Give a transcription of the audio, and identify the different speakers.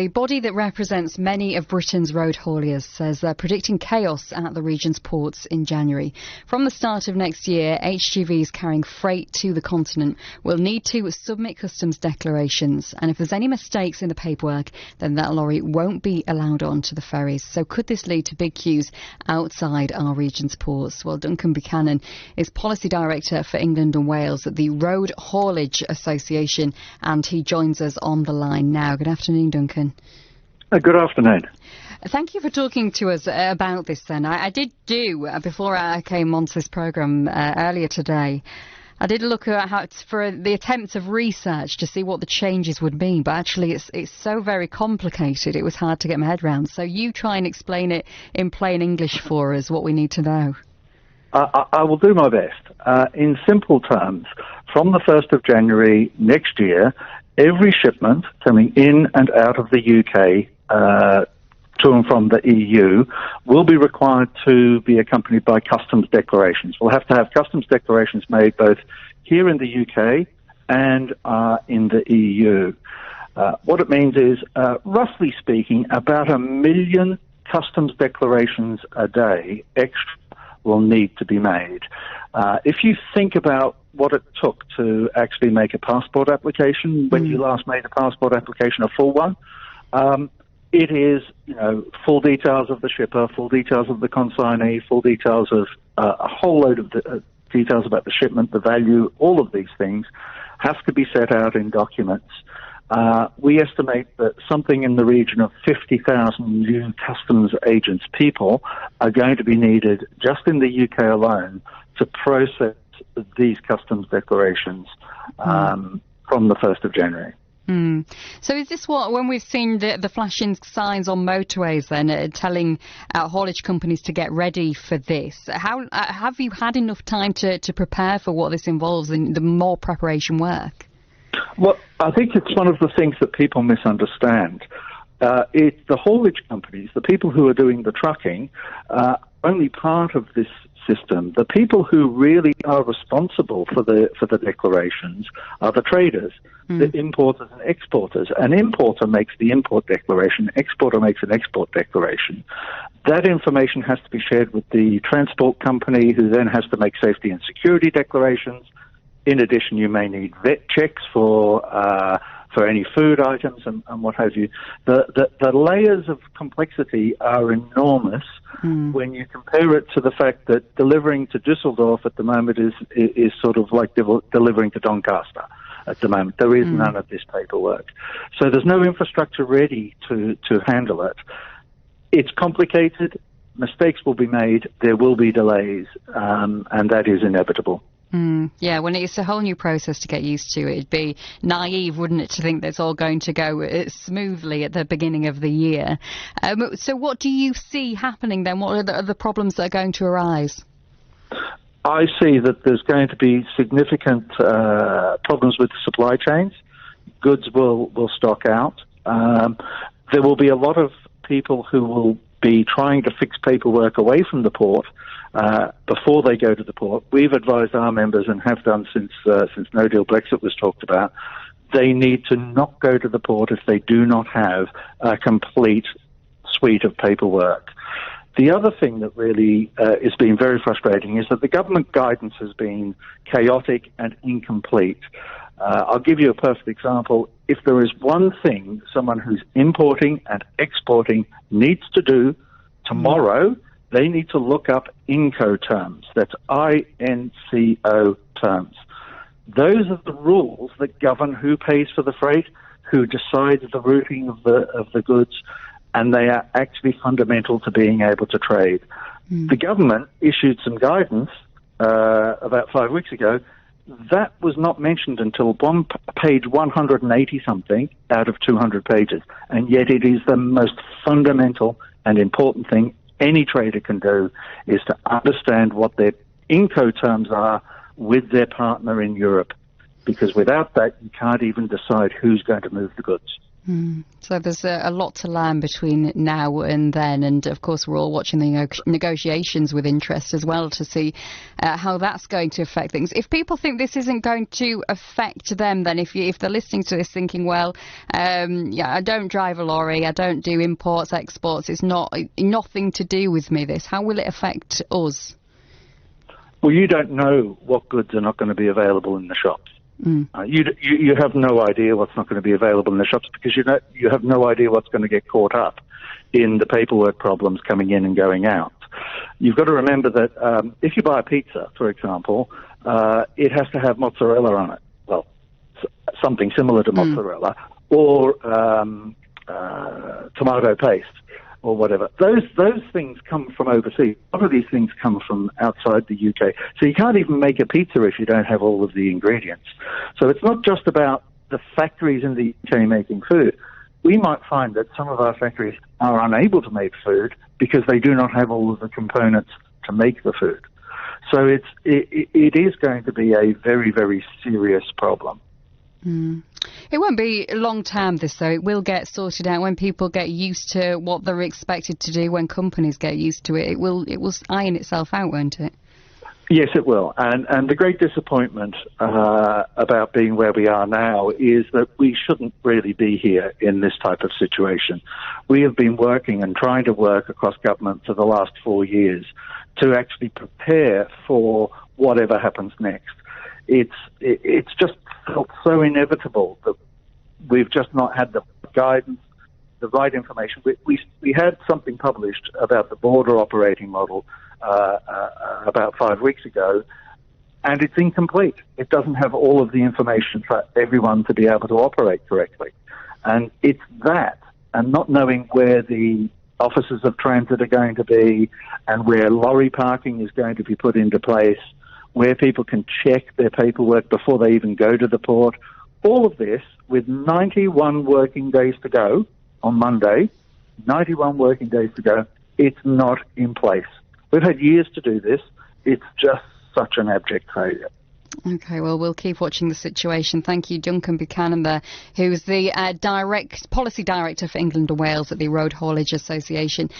Speaker 1: A body that represents many of Britain's road hauliers says they're predicting chaos at the region's ports in January. From the start of next year, HGVs carrying freight to the continent will need to submit customs declarations, and if there's any mistakes in the paperwork, then that lorry won't be allowed on to the ferries. So could this lead to big queues outside our region's ports? Well, Duncan Buchanan is Policy Director for England and Wales at the Road Haulage Association, and he joins us on the line now. Good afternoon, Duncan.
Speaker 2: Good afternoon.
Speaker 1: Thank you for talking to us about this then. I did before I came onto this programme earlier today, I did look at for the attempts of research to see what the changes would mean, but actually it's so very complicated it was hard to get my head around. So you try and explain it in plain English for us, what we need to know.
Speaker 2: I will do my best. In simple terms, from the 1st of January next year, every shipment coming in and out of the UK to and from the EU will be required to be accompanied by customs declarations. We'll have to have customs declarations made both here in the UK and in the EU. What it means is, roughly speaking, about 1 million customs declarations a day extra will need to be made. If you think about what it took to actually make a passport application, when you last made a passport application, a full one, it is, full details of the shipper, full details of the consignee, full details of a whole load of details about the shipment, the value, all of these things have to be set out in documents. We estimate that something in the region of 50,000 new customs agents people are going to be needed just in the UK alone to process these customs declarations from the 1st of January.
Speaker 1: So is this when we've seen the flashing signs on motorways then telling haulage companies to get ready for this? How have you had enough time to prepare for what this involves and the more preparation work?
Speaker 2: Well, I think it's one of the things that people misunderstand. It's the haulage companies, the people who are doing the trucking, only part of this system. The people who really are responsible for the declarations are the traders, the importers and exporters. An importer makes the import declaration, exporter makes an export declaration. That information has to be shared with the transport company, who then has to make safety and security declarations. In addition, you may need vet checks for any food items and what have you. The layers of complexity are enormous when you compare it to the fact that delivering to Düsseldorf at the moment is sort of like delivering to Doncaster at the moment. There is none of this paperwork. So there's no infrastructure ready to handle it. It's complicated. Mistakes will be made. There will be delays, and that is inevitable.
Speaker 1: Yeah, when it's a whole new process to get used to, it'd be naive, wouldn't it, to think that's all going to go smoothly at the beginning of the year. So what do you see happening then? What are the problems that are going to arise?
Speaker 2: I see that there's going to be significant problems with the supply chains. Goods will stock out. There will be a lot of people who will be trying to fix paperwork away from the port before they go to the port. We've advised our members, and have done since No Deal Brexit was talked about, they need to not go to the port if they do not have a complete suite of paperwork. The other thing that really has been very frustrating is that the government guidance has been chaotic and incomplete. I'll give you a perfect example. If there is one thing someone who's importing and exporting needs to do tomorrow, they need to look up Incoterms. That's INCO terms. Those are the rules that govern who pays for the freight, who decides the routing of the goods, and they are actually fundamental to being able to trade. The government issued some guidance about 5 weeks ago. That was not mentioned until page 180-something out of 200 pages, and yet it is the most fundamental and important thing any trader can do, is to understand what their Incoterms are with their partner in Europe, because without that, you can't even decide who's going to move the goods.
Speaker 1: So there's a lot to learn between now and then, and of course we're all watching the negotiations with interest as well to see how that's going to affect things. If people think this isn't going to affect them, then if they're listening to this thinking, well, I don't drive a lorry, I don't do imports, exports, it's nothing to do with me, this, how will it affect us?
Speaker 2: Well, you don't know what goods are not going to be available in the shops. You have no idea what's not going to be available in the shops because you have no idea what's going to get caught up in the paperwork problems coming in and going out. You've got to remember that if you buy a pizza, for example, it has to have mozzarella on it. Well, something similar to mozzarella or tomato paste or whatever. Those things come from overseas. A lot of these things come from outside the UK. So you can't even make a pizza if you don't have all of the ingredients. So it's not just about the factories in the UK making food. We might find that some of our factories are unable to make food because they do not have all of the components to make the food. So it is going to be a very, very serious problem.
Speaker 1: It won't be long term, this, though. It will get sorted out when people get used to what they're expected to do, when companies get used to it. It will iron itself out, won't it?
Speaker 2: Yes, it will. And the great disappointment about being where we are now is that we shouldn't really be here in this type of situation. We have been working and trying to work across government for the last 4 years to actually prepare for whatever happens next. It's just felt so inevitable that we've just not had the guidance, the right information. We had something published about the border operating model about 5 weeks ago, and it's incomplete. It doesn't have all of the information for everyone to be able to operate correctly. And it's that, and not knowing where the offices of transit are going to be and where lorry parking is going to be put into place, where people can check their paperwork before they even go to the port. All of this, with 91 working days to go on Monday, 91 working days to go, it's not in place. We've had years to do this. It's just such an abject failure.
Speaker 1: OK, well, we'll keep watching the situation. Thank you, Duncan Buchanan there, who's the Policy Director for England and Wales at the Road Haulage Association.